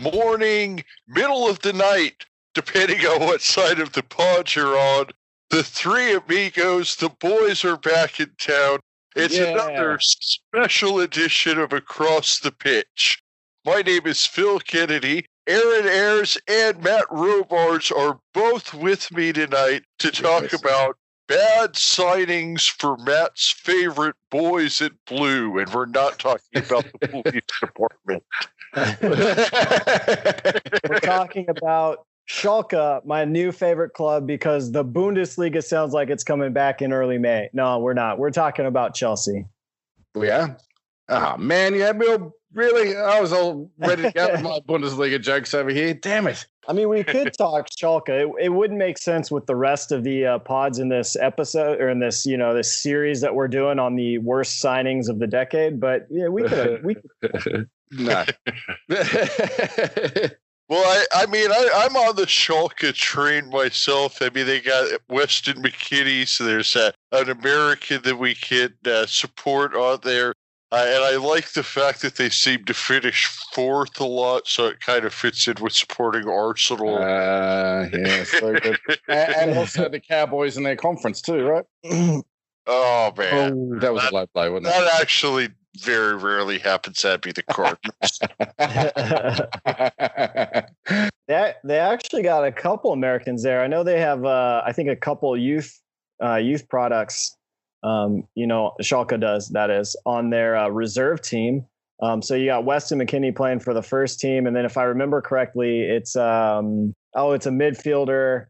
morning, middle of the night, depending on what side of the pod you're on. The three amigos, the boys are back in town. It's another special edition of Across the Pitch. My name is Phil Kennedy. Arran Ayers and Matt Robards are both with me tonight to talk about bad signings for Matt's favorite boys in blue, and we're not talking about the police department. We're talking about Schalke, my new favorite club, because the Bundesliga sounds like it's coming back in early May. No, we're not. We're talking about Chelsea. Yeah? Oh, man, you had me all, really? I was all ready to get my Bundesliga jokes over here. Damn it. I mean, we could talk Schalke. It wouldn't make sense with the rest of the pods in this episode or in this, this series that we're doing on the worst signings of the decade. But yeah, we could. No. Well, I'm on the Schalke train myself. I mean, they got Weston McKennie, so there's an American that we can support on there. And I like the fact that they seem to finish fourth a lot, so it kind of fits in with supporting Arsenal. Yeah, so good. and also the Cowboys in their conference too, right? Oh, man. Oh, that was a low blow, wasn't it? That actually very rarely happens. That'd be the Cardinals. They actually got a couple Americans there. I know they have, I think, a couple youth products. Schalke does, that is, on their reserve team. So you got Weston McKennie playing for the first team, and then if I remember correctly, it's a midfielder.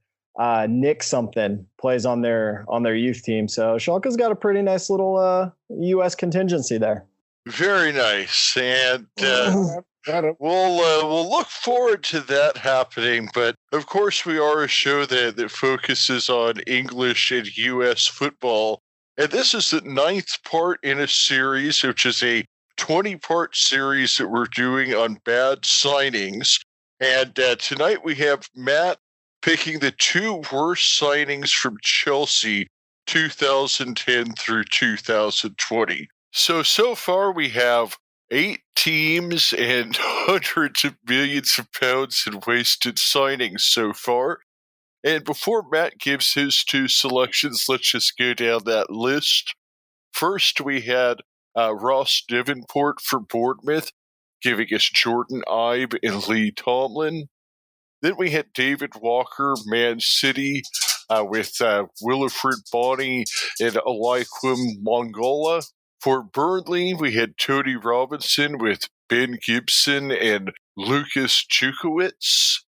Nick something plays on their youth team. So Schalke's got a pretty nice little U.S. contingency there. Very nice, and we'll look forward to that happening. But of course, we are a show that focuses on English and U.S. football, and this is the 9th part in a series, which is a 20-part series that we're doing on bad signings. And tonight we have Matt picking the 2 worst signings from Chelsea 2010 through 2020. So far we have 8 teams and hundreds of millions of pounds in wasted signings so far. And before Matt gives his 2 selections, let's just go down that list. First, we had Ross Davenport for Bournemouth, giving us Jordan Ibe and Lee Tomlin. Then we had David Walker, Man City, with Wilfried Bony and Aliquim Mongola. For Burnley, we had Tony Robinson with Ben Gibson and Lucas Jukowicz.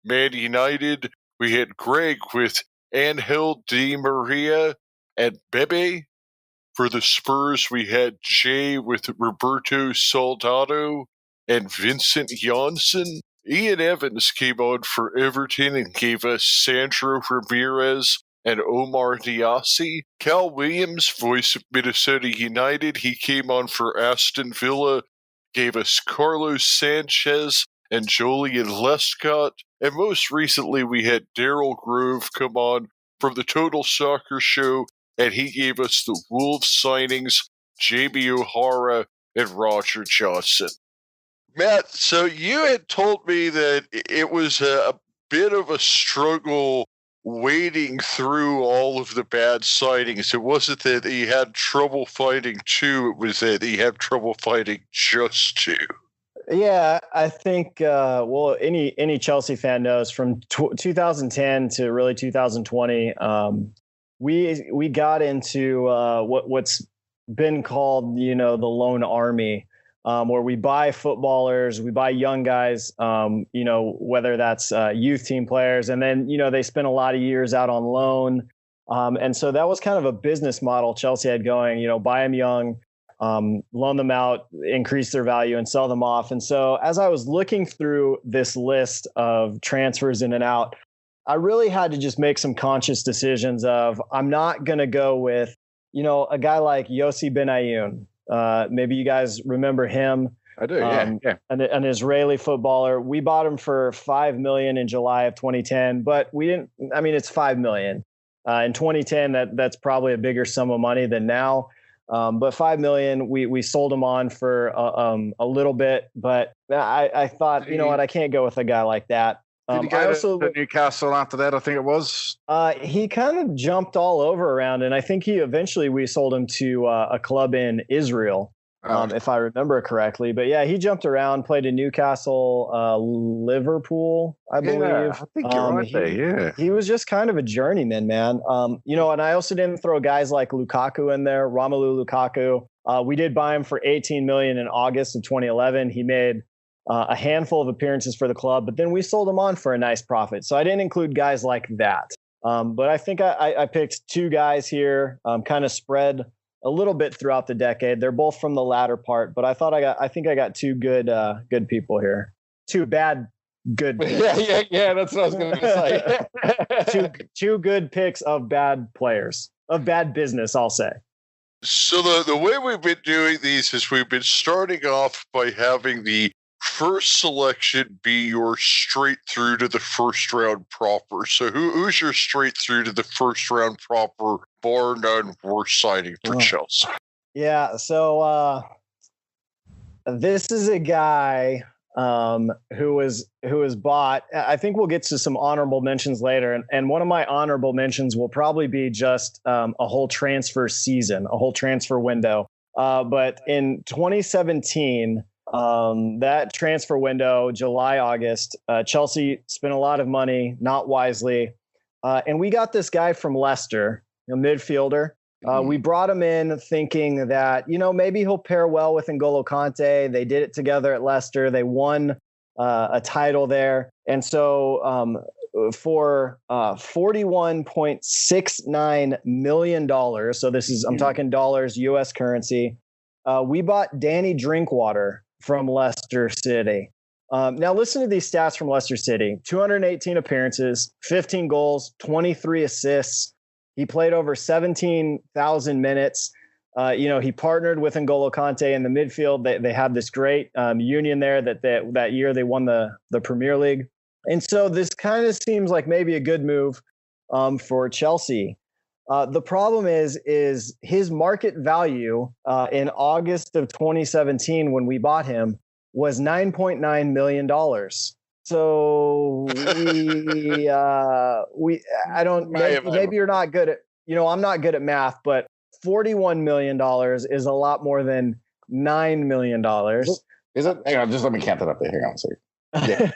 Man United, we had Greg with Angel Di Maria and Bebe. For the Spurs, we had Jay with Roberto Soldado and Vincent Janssen. Ian Evans came on for Everton and gave us Sandro Ramirez and Omar Diassi. Cal Williams, voice of Minnesota United, he came on for Aston Villa, gave us Carlos Sanchez and Jolien Lescott. And most recently, we had Daryl Grove come on from the Total Soccer Show, and he gave us the Wolves signings, Jamie O'Hara and Roger Johnson. Matt, so you had told me that it was a bit of a struggle wading through all of the bad signings. It wasn't that you had trouble finding 2, it was that you had trouble finding just 2. Yeah, I think, any Chelsea fan knows from 2010 to really 2020, we got into what's been called, the loan army. Where we buy footballers, we buy young guys, whether that's youth team players, and then, they spend a lot of years out on loan. And so that was kind of a business model Chelsea had going, buy them young, loan them out, increase their value and sell them off. And so as I was looking through this list of transfers in and out, I really had to just make some conscious decisions of, I'm not going to go with, a guy like Yossi Benayoun. Maybe you guys remember him. I do, yeah. An Israeli footballer. We bought him for $5 million in July of 2010, but we didn't. I mean, it's $5 million in 2010. That's probably a bigger sum of money than now. But $5 million, we sold him on for a little bit, but I thought, you know what, I can't go with a guy like that. Did he go to Newcastle after that? I think it was. He kind of jumped all over around, and I think we sold him to a club in Israel, if I remember correctly. But yeah, he jumped around, played in Newcastle, Liverpool, I believe. Yeah, I think you're right there. Yeah, he was just kind of a journeyman, man. And I also didn't throw guys like Lukaku in there, Romelu Lukaku. We did buy him for $18 million in August of 2011. He made a handful of appearances for the club, but then we sold him on for a nice profit. So I didn't include guys like that. But I think I picked two guys here, kind of spread a little bit throughout the decade. They're both from the latter part, but I think I got two good people here. Two bad, good picks. Yeah. That's what I was going to say. two good picks of bad players, of bad business, I'll say. So the way we've been doing these is we've been starting off by having the first selection be your straight through to the first round proper. So who's your straight through to the first round proper, bar none, worst signing for Chelsea? Yeah, so this is a guy who was bought. I think we'll get to some honorable mentions later, and one of my honorable mentions will probably be just a whole transfer season, a whole transfer window. But in 2017. That transfer window, July, August, Chelsea spent a lot of money, not wisely. And we got this guy from Leicester, a midfielder. We brought him in thinking that, maybe he'll pair well with N'Golo Kante. They did it together at Leicester. They won a title there. And so for $41.69 million, so this is, I'm talking dollars, U.S. currency, we bought Danny Drinkwater from Leicester City. Now listen to these stats from Leicester City. 218 appearances, 15 goals, 23 assists. He played over 17,000 minutes. He partnered with N'Golo Kante in the midfield. They had this great union there that year they won the Premier League. And so this kind of seems like maybe a good move for Chelsea. The problem is his market value in August of 2017 when we bought him was $9.9 million. So maybe you're not good at, I'm not good at math, but $41 million is a lot more than $9 million. Is it? Hang on, just let me count that up there. Hang on a second. Yeah.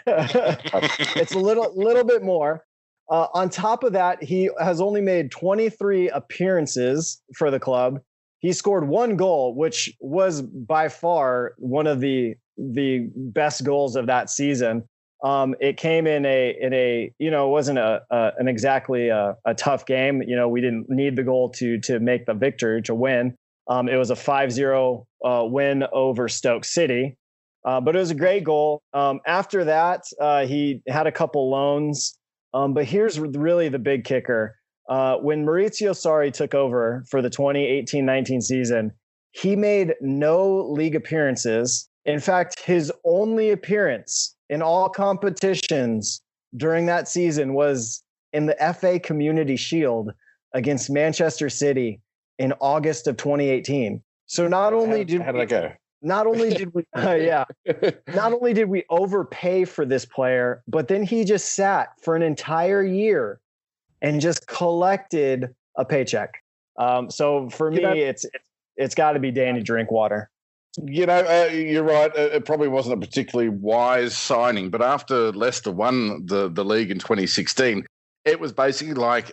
It's a little bit more. On top of that, he has only made 23 appearances for the club. He scored one goal, which was by far one of the best goals of that season. It came in a it wasn't an exactly a tough game. We didn't need the goal to make the victory, to win. It was a 5-0 win over Stoke City. But it was a great goal. After that, he had a couple loans. But here's really the big kicker. When Maurizio Sarri took over for the 2018-19 season, he made no league appearances. In fact, his only appearance in all competitions during that season was in the FA Community Shield against Manchester City in August of 2018. So not only did we overpay for this player, but then he just sat for an entire year and just collected a paycheck. So for me, it's got to be Danny Drinkwater. You're right. It probably wasn't a particularly wise signing, but after Leicester won the league in 2016, it was basically like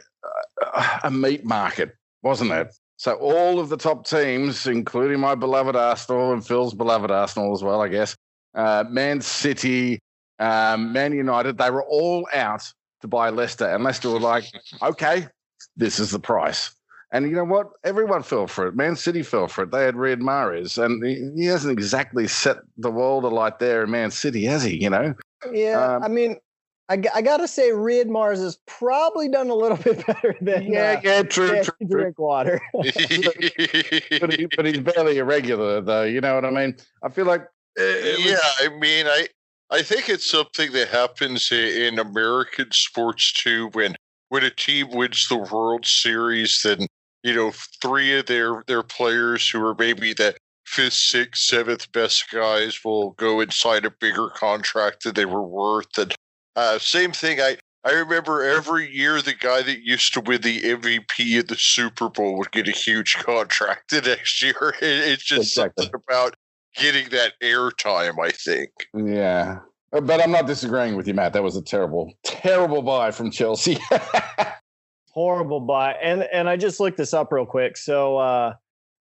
a meat market, wasn't it? So all of the top teams, including my beloved Arsenal and Phil's beloved Arsenal as well, I guess, Man City, Man United, they were all out to buy Leicester. And Leicester were like, okay, this is the price. And you know what? Everyone fell for it. Man City fell for it. They had Riyad Mahrez, and he hasn't exactly set the world alight there in Man City, has he? Yeah, I got to say Riyad Mahrez has probably done a little bit better than true. Drinkwater. but he's barely a regular, though. You know what I mean? I feel like I think it's something that happens in American sports too. When a team wins the World Series, then three of their players who are maybe the fifth, sixth, seventh best guys will go and sign a bigger contract than they were worth. And same thing. I remember every year the guy that used to win the MVP of the Super Bowl would get a huge contract the next year. It's just something about getting that airtime, I think. Yeah. But I'm not disagreeing with you, Matt. That was a terrible, terrible buy from Chelsea. Horrible buy. And I just looked this up real quick. So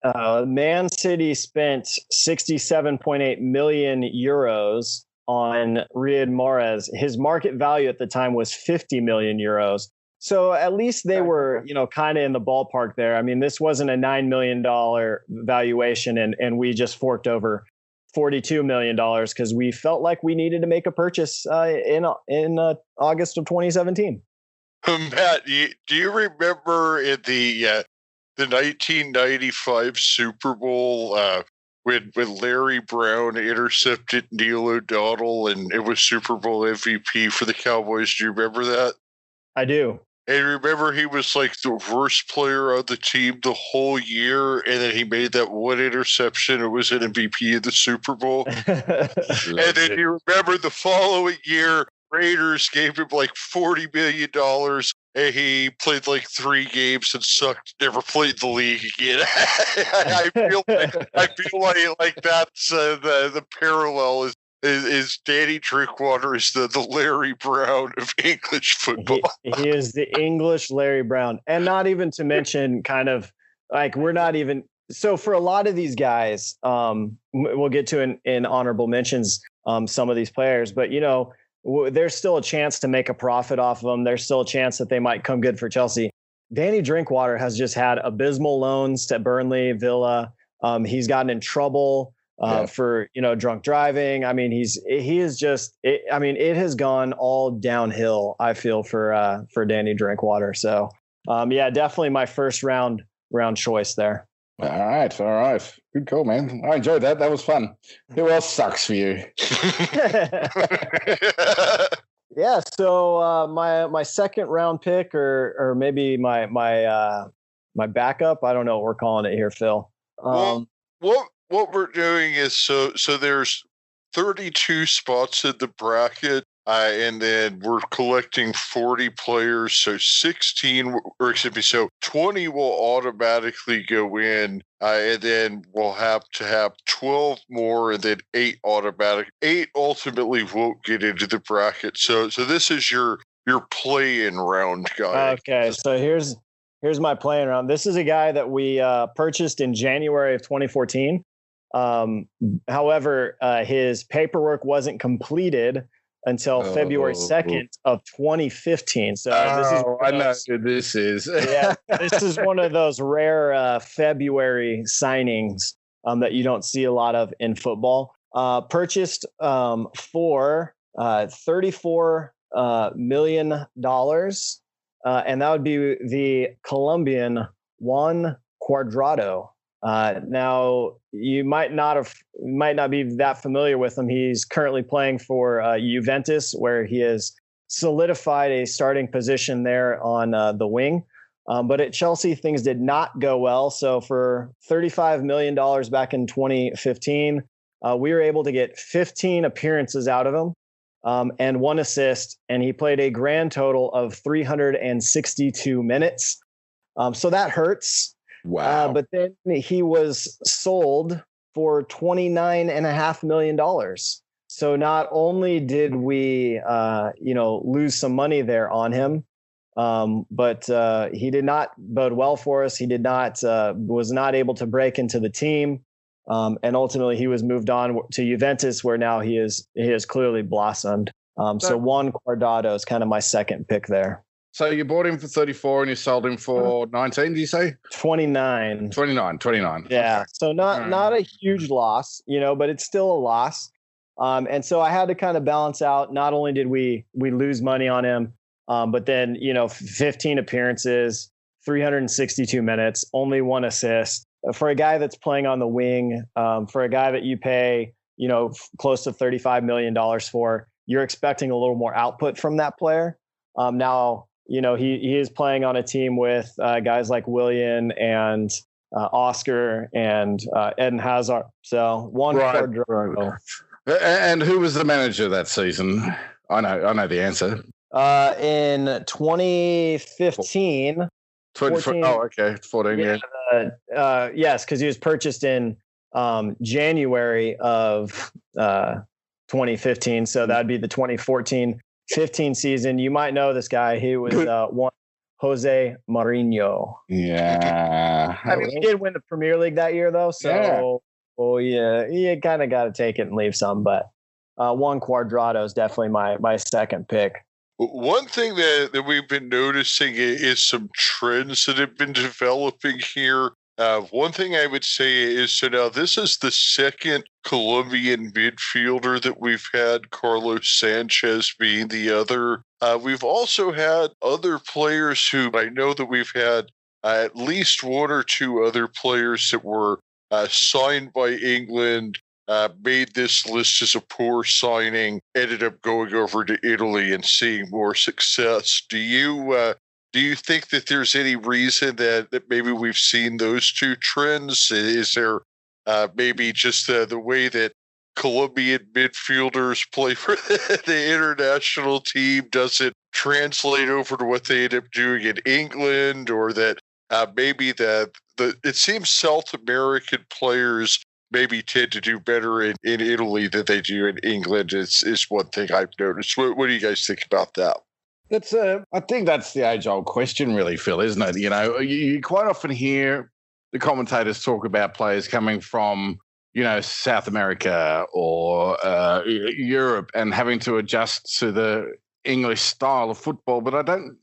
Man City spent 67.8 million euros on Riyad Mahrez. His market value at the time was 50 million euros. So at least they were, kind of in the ballpark there. I mean, this wasn't a $9 million valuation and we just forked over $42 million because we felt like we needed to make a purchase in August of 2017. Matt, do you remember in the 1995 Super Bowl when Larry Brown intercepted Neil O'Donnell and it was Super Bowl MVP for the Cowboys? Do you remember that? I do. And remember, he was like the worst player on the team the whole year, and then he made that one interception. It was an MVP of the Super Bowl. And then you remember the following year, Raiders gave him like $40 million, and he played like 3 games and sucked. Never played the league again. I feel like that's the parallel is Danny Drinkwater is the Larry Brown of English football. He is the English Larry Brown. And not even to mention kind of like we're not even – so for a lot of these guys, we'll get to in honorable mentions some of these players, but, there's still a chance to make a profit off of them. There's still a chance that they might come good for Chelsea. Danny Drinkwater has just had abysmal loans to Burnley, Villa. He's gotten in trouble. For drunk driving. I mean, it has gone all downhill, I feel, for Danny Drinkwater. So definitely my first round choice there. All right. Good call, man. I enjoyed that. That was fun. Who else sucks for you? Yeah. So my second round pick, or maybe my backup. I don't know what we're calling it here, Phil. What we're doing is so there's 32 spots in the bracket, and then we're collecting 40 players. So 20 will automatically go in, and then we'll have to have 12 more, and then 8 automatic. 8 ultimately won't get into the bracket. So this is your play-in round, guy. Okay, so here's my play-in round. This is a guy that we purchased in January of 2014. However, his paperwork wasn't completed until February 2nd of 2015. So I know who this is. Yeah, this is one of those rare February signings that you don't see a lot of in football. Purchased for $34 million, and that would be the Colombian Juan Cuadrado. Now you might not be that familiar with him. He's currently playing for Juventus, where he has solidified a starting position there on the wing. But at Chelsea, things did not go well. So for $35 million back in 2015, we were able to get 15 appearances out of him and 1 assist, and he played a grand total of 362 minutes. So that hurts. Wow. But then he was sold for $29.5 million. So not only did we, lose some money there on him, but he did not bode well for us. He was not able to break into the team. And ultimately he was moved on to Juventus, where now he has clearly blossomed. So Juan Cuadrado is kind of my second pick there. So you bought him for 34 and you sold him for 19, did you say? 29. 29. Yeah. So not a huge loss, but it's still a loss. And so I had to kind of balance out. Not only did we lose money on him, but then, 15 appearances, 362 minutes, only 1 assist. For a guy that's playing on the wing, for a guy that you pay, close to $35 million for, you're expecting a little more output from that player. Now, he is playing on a team with guys like Willian and Oscar and Eden Hazard. So Juan Cuadrado. And who was the manager that season? I know the answer. In 2015. 14, oh, okay. 14, yeah. Yes, because he was purchased in January of 2015. So that'd be the 2014-15 season. You might know this guy. He was one Jose Mourinho. Yeah. I mean, he did win the Premier League that year, though. So, yeah, you kind of got to take it and leave some. But Juan Cuadrado is definitely my second pick. One thing that we've been noticing is some trends that have been developing here. One thing I would say is, so now this is the second Colombian midfielder that we've had, Carlos Sanchez being the other. We've also had other players who I know that we've had at least one or two other players that were signed by England, made this list as a poor signing, ended up going over to Italy and seeing more success. Do you think that there's any reason that maybe we've seen those two trends? Is there maybe just the way that Colombian midfielders play for the international team doesn't translate over to what they end up doing in England, or that maybe it seems South American players maybe tend to do better in Italy than they do in England is one thing I've noticed. What do you guys think about that? I think that's the age-old question, really, Phil, isn't it? You quite often hear the commentators talk about players coming from, South America or Europe and having to adjust to the English style of football, but I don't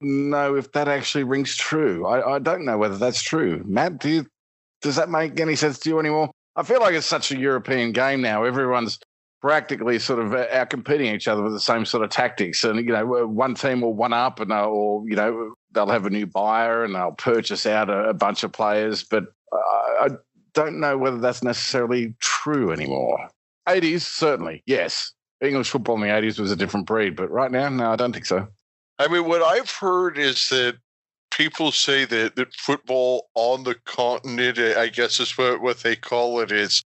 know if that actually rings true. I don't know whether that's true. Matt, does that make any sense to you anymore? I feel like it's such a European game now. Everyone's practically sort of out competing each other with the same sort of tactics. And, one team will one up and they'll have a new buyer and they'll purchase out a bunch of players. But I don't know whether that's necessarily true anymore. 80s, certainly, yes. English football in the 80s was a different breed. But right now, no, I don't think so. I mean, what I've heard is that people say that football on the continent, I guess is what they call it, is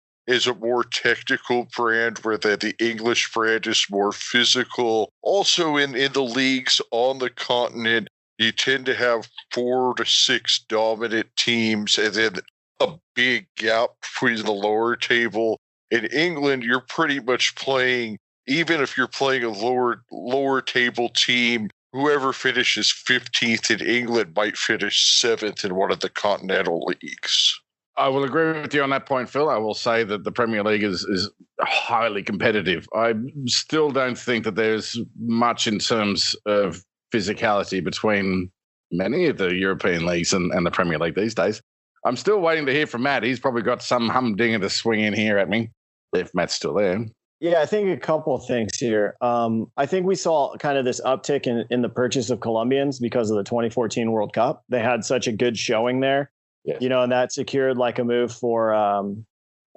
a more technical brand, where the English brand is more physical. Also, in the leagues on the continent, you tend to have 4 to 6 dominant teams and then a big gap between the lower table. In England, you're pretty much playing, even if you're playing a lower table team, whoever finishes 15th in England might finish 7th in one of the continental leagues. I will agree with you on that point, Phil. I will say that the Premier League is highly competitive. I still don't think that there's much in terms of physicality between many of the European leagues and the Premier League these days. I'm still waiting to hear from Matt. He's probably got some humdinger to swing in here at me, if Matt's still there. Yeah, I think a couple of things here. I think we saw kind of this uptick in the purchase of Colombians because of the 2014 World Cup. They had such a good showing there, yes. And that secured like a move for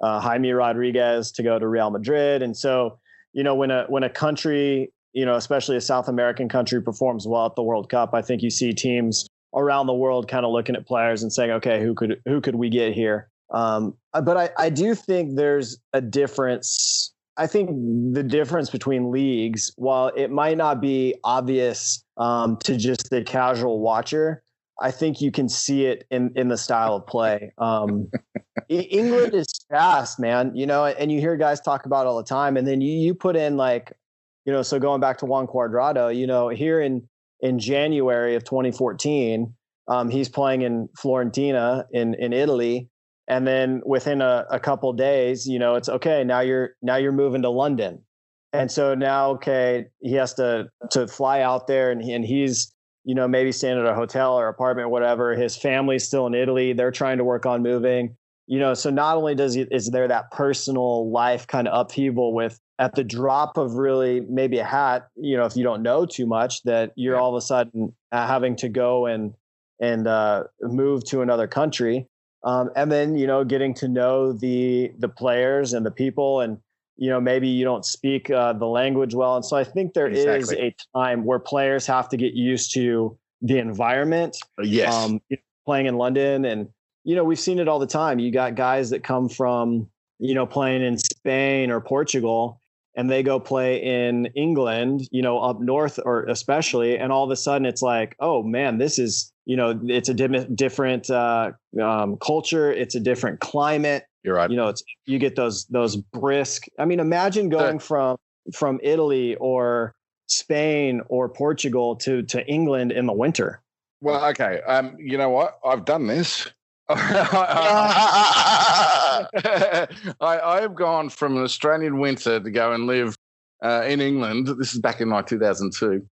Jaime Rodriguez to go to Real Madrid. And so, when a country, especially a South American country, performs well at the World Cup, I think you see teams around the world kind of looking at players and saying, okay, who could we get here? But I do think there's a difference. I think the difference between leagues, while it might not be obvious to just the casual watcher, I think you can see it in the style of play. England is fast, man, and you hear guys talk about it all the time. And then you put in so going back to Juan Cuadrado, here in January of 2014, he's playing in Fiorentina in Italy. And then within a couple of days, it's okay. Now you're moving to London, and so now he has to fly out there, and he's maybe staying at a hotel or apartment or whatever. His family's still in Italy. They're trying to work on moving. So not only is there that personal life kind of upheaval with at the drop of really maybe a hat, if you don't know too much, that you're all of a sudden having to go and move to another country. And then, getting to know the players and the people. And maybe you don't speak the language well. And so I think there is a time where players have to get used to the environment. Yes. Playing in London. And, we've seen it all the time. You got guys that come from, playing in Spain or Portugal, and they go play in England, up north or especially. And all of a sudden it's like, oh man, this is, it's a different culture. It's a different climate. You're right. You get those brisk. I mean, imagine going from Italy or Spain or Portugal to England in the winter. Well, okay. You know what? I've done this. I have gone from an Australian winter to go and live in England. This is back in like 2002.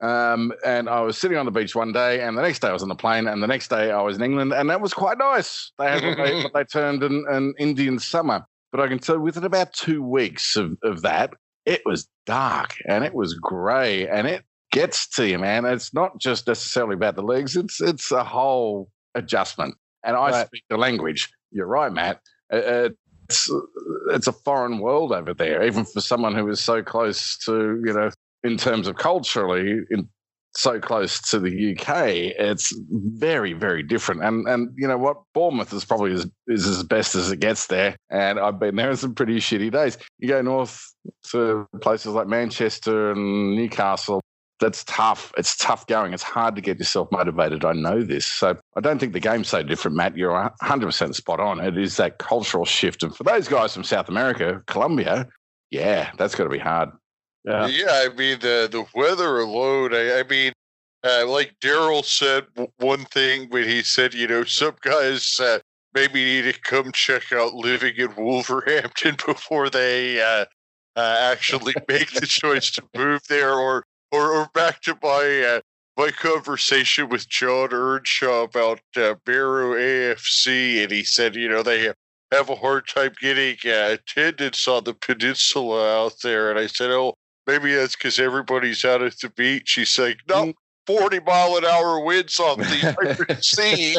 And I was sitting on the beach one day, and the next day I was on the plane, and the next day I was in England, and that was quite nice. They had what they termed an Indian summer. But I can tell you, within about 2 weeks of that, it was dark and it was grey, and it gets to you, man. It's not just necessarily about the legs; it's a whole adjustment. And I speak the language. You're right, Matt. It's a foreign world over there, even for someone who is so close to, in terms of culturally, so close to the UK. It's very, very different. And you know what? Bournemouth is probably is as best as it gets there. And I've been there in some pretty shitty days. You go north to places like Manchester and Newcastle. That's tough. It's tough going. It's hard to get yourself motivated. I know this. So I don't think the game's so different, Matt. You're 100% spot on. It is that cultural shift. And for those guys from South America, Colombia, yeah, that's got to be hard. Yeah, I mean, the weather alone, I mean, like Daryl said one thing when he said, some guys maybe need to come check out living in Wolverhampton before they actually make the choice to move there, or back to my conversation with John Earnshaw about Barrow AFC, and he said, they have a hard time getting attendance on the peninsula out there. And I said, oh, maybe that's because everybody's out at the beach. He's like, no, 40-mile-an-hour winds on the Irish Sea.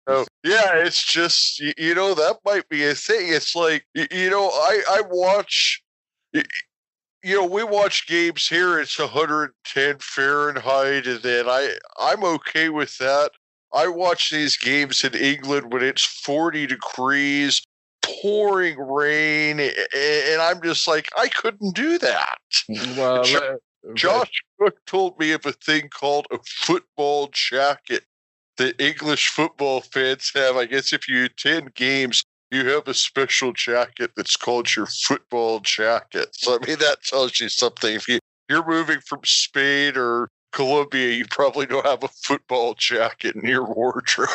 So yeah, it's just, that might be a thing. It's like, I watch, we watch games here. It's 110 Fahrenheit, and then I'm okay with that. I watch these games in England when it's 40 degrees, pouring rain, and I'm just like, I couldn't do that. Well, Josh Cook told me of a thing called a football jacket that English football fans have. I guess if you attend games, you have a special jacket that's called your football jacket. So, I mean, that tells you something. If you're moving from Spain or Colombia, you probably don't have a football jacket in your wardrobe.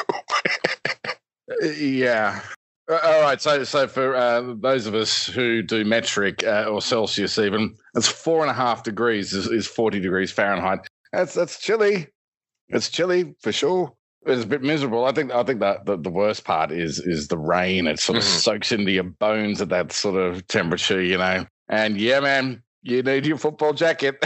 Yeah. All right. So for those of us who do metric or Celsius even, it's 4.5 degrees is 40 degrees Fahrenheit. That's chilly. It's chilly for sure. It's a bit miserable. I think that the worst part is the rain. It sort of soaks into your bones at that sort of temperature, And yeah, man, you need your football jacket.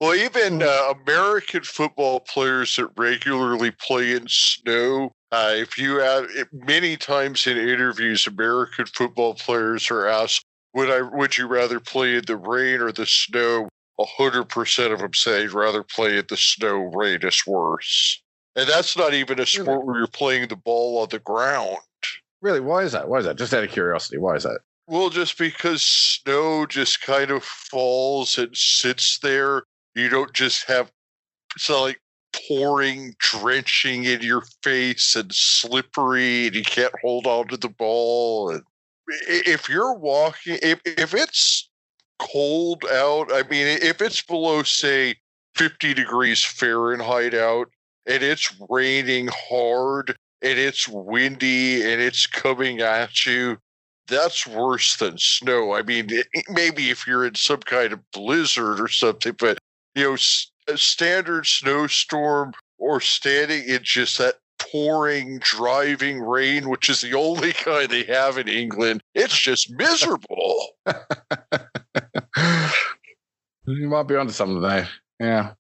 Well, even American football players that regularly play in snow, if you have many times in interviews, American football players are asked, would you rather play in the rain or the snow? 100% of them say I'd rather play in the snow. Rain is worse. And that's not even a sport where you're playing the ball on the ground. Really? Why is that? Just out of curiosity, why is that? Well, just because snow just kind of falls and sits there. You don't just have like pouring, drenching in your face and slippery, and you can't hold on to the ball. And if you're walking, if it's cold out, I mean, if it's below, say, 50 degrees Fahrenheit out, and it's raining hard, and it's windy, and it's coming at you, that's worse than snow. I mean, maybe if you're in some kind of blizzard or something, but, a standard snowstorm or standing in just that pouring, driving rain, which is the only kind they have in England, it's just miserable. You might be onto something there. Yeah.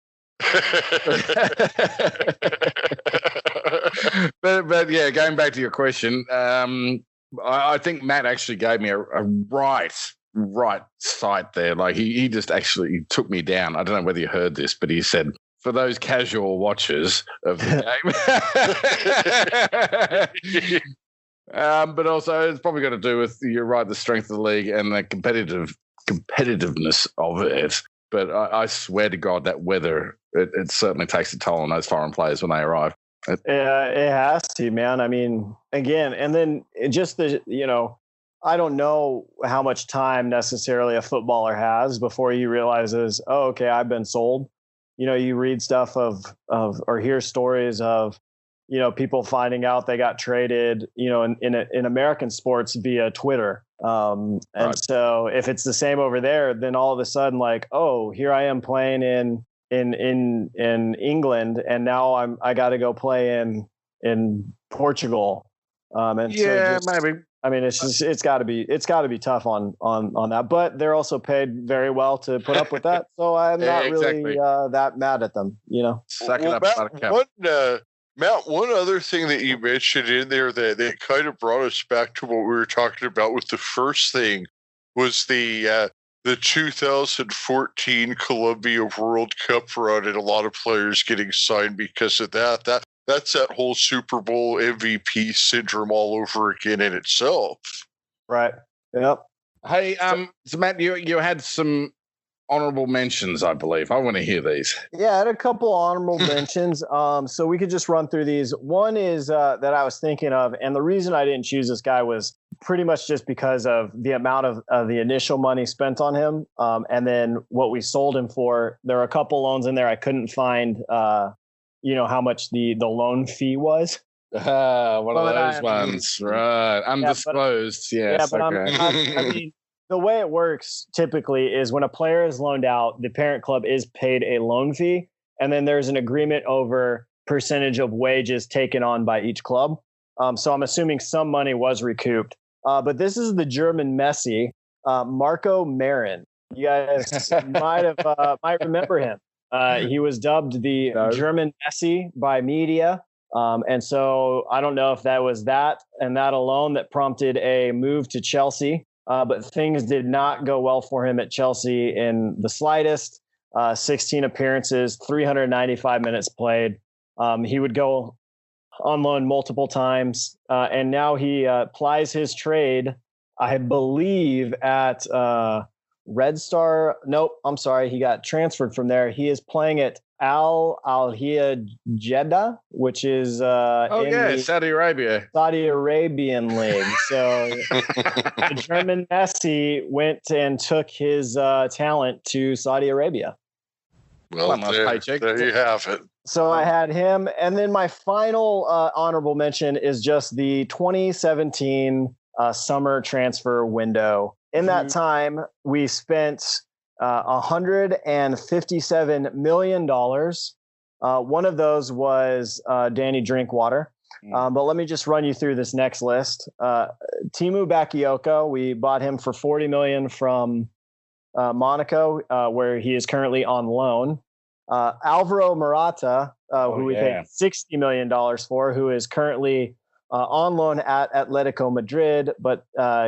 But yeah, going back to your question, I think Matt actually gave me a right site there. Like he just actually took me down. I don't know whether you heard this, but he said, for those casual watchers of the game. But also it's probably got to do with, you're right, the strength of the league and the competitiveness of it. But I swear to God, that weather, it certainly takes a toll on those foreign players when they arrive. Yeah, it has to, man. I mean, again, and then just I don't know how much time necessarily a footballer has before he realizes, oh, okay, I've been sold. You read stuff of or hear stories of, people finding out they got traded, in American sports via Twitter. And right. So if it's the same over there, then all of a sudden, like, oh, here I am playing in England, and now I got to go play in Portugal. And yeah, so maybe. I mean, it's got to be tough on that, but they're also paid very well to put up with that. So I'm not really that mad at them, Suck it up, Matt, one other thing that you mentioned in there that kind of brought us back to what we were talking about with the first thing was the 2014 Colombia World Cup run, and a lot of players getting signed because of that. That's that whole Super Bowl MVP syndrome all over again in itself. Right. Yep. Hey, so Matt, you had some honorable mentions, I believe. I want to hear these. Yeah, I had a couple honorable mentions. So we could just run through these. One is that I was thinking of, and the reason I didn't choose this guy was pretty much just because of the amount of the initial money spent on him, and then what we sold him for. There are a couple loans in there I couldn't find, how much the loan fee was. One of those ones, right? Undisclosed. Yes. But okay. I mean, the way it works typically is when a player is loaned out, the parent club is paid a loan fee, and then there's an agreement over percentage of wages taken on by each club. So I'm assuming some money was recouped. But this is the German Messi, Marco Marin. You guys might remember him. He was dubbed the German Messi by media. And so I don't know if that was that and that alone that prompted a move to Chelsea. But things did not go well for him at Chelsea in the slightest. 16 appearances, 395 minutes played. He would go on loan multiple times. And now he plies his trade, I believe, at Red Star. Nope, I'm sorry. He got transferred from there. He is playing at Al Hilal Jeddah, which is Saudi Arabia. Saudi Arabian League. So the German Messi went and took his talent to Saudi Arabia. Well, there you have it. So I had him. And then my final honorable mention is just the 2017 summer transfer window. In that time, we spent $157 million. One of those was Danny Drinkwater. But let me just run you through this next list. Timu Bakayoko, we bought him for $40 million from Monaco, where he is currently on loan. Alvaro Morata, who we paid $60 million for, who is currently on loan at Atletico Madrid, but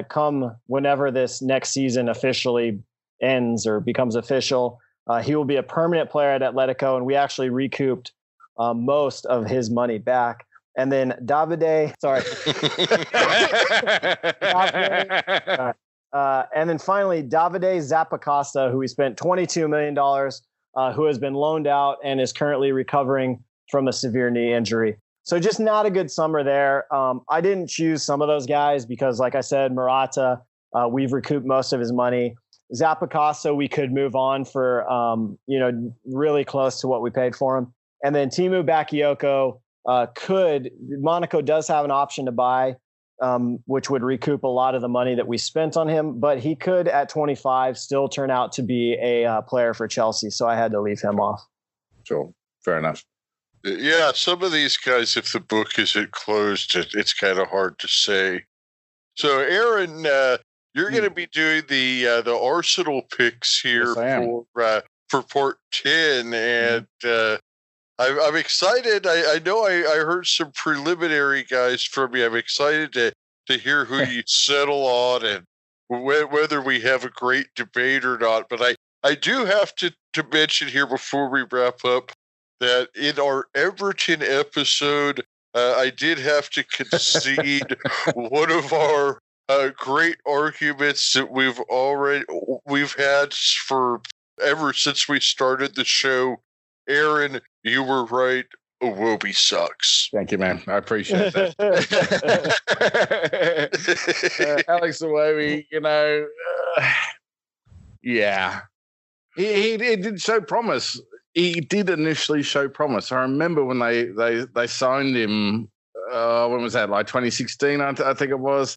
come whenever this next season officially ends or becomes official, he will be a permanent player at Atletico, and we actually recouped most of his money back. And then and then finally Davide Zappacosta, who we spent $22 million, who has been loaned out and is currently recovering from a severe knee injury. So just not a good summer there. I didn't choose some of those guys because, like I said, Morata, we've recouped most of his money. Zappacosta, we could move on for, really close to what we paid for him. And then Timu Bakayoko, Monaco does have an option to buy, which would recoup a lot of the money that we spent on him, but he could at 25 still turn out to be a player for Chelsea. So I had to leave him off. Sure. Fair enough. Yeah. Some of these guys, if the book isn't closed, it's kind of hard to say. So Arran, you're going to be doing the Arsenal picks here for part 10. And, I'm excited. I know I heard some preliminary guys from you. I'm excited to hear who you settle on and whether we have a great debate or not. But I do have to mention here before we wrap up that in our Everton episode, I did have to concede one of our great arguments that we've had for ever since we started the show. Arran, you were right. Iwobi sucks. Thank you, man. I appreciate that. Alex Iwobi, yeah. He did show promise. He did initially show promise. I remember when they signed him, when was that, like 2016, I think it was.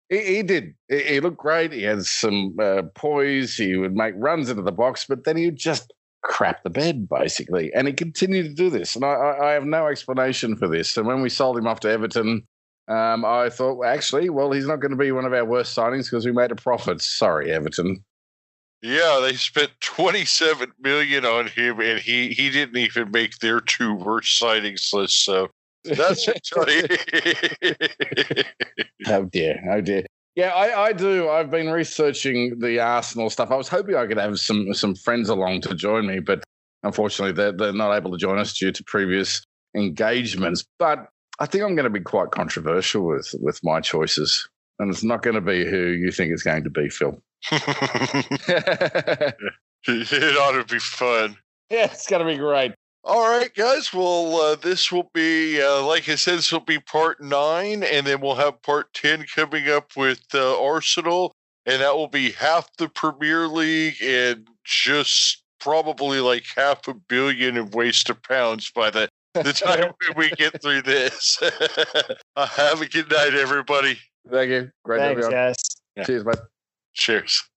He did. He looked great. He had some poise. He would make runs into the box, but then he would just crap the bed, basically. And he continued to do this. And I have no explanation for this. And when we sold him off to Everton, I thought, well, actually, he's not going to be one of our worst signings because we made a profit. Sorry, Everton. Yeah, they spent $27 million on him, and he didn't even make their 2 worst signings list. So that's Oh dear. Yeah, I do. I've been researching the Arsenal stuff. I was hoping I could have some friends along to join me, but unfortunately they're not able to join us due to previous engagements. But I think I'm going to be quite controversial with my choices, and it's not going to be who you think it's going to be, Phil. It ought to be fun. Yeah, it's going to be great. All right, guys. Well, this will be, like I said, this will be part 9, and then we'll have part 10 coming up with Arsenal, and that will be half the Premier League and just probably like $500 million in waste of pounds by the time we get through this. Have a good night, everybody. Thank you. Great. Thanks, guys. Cheers, bud. Cheers.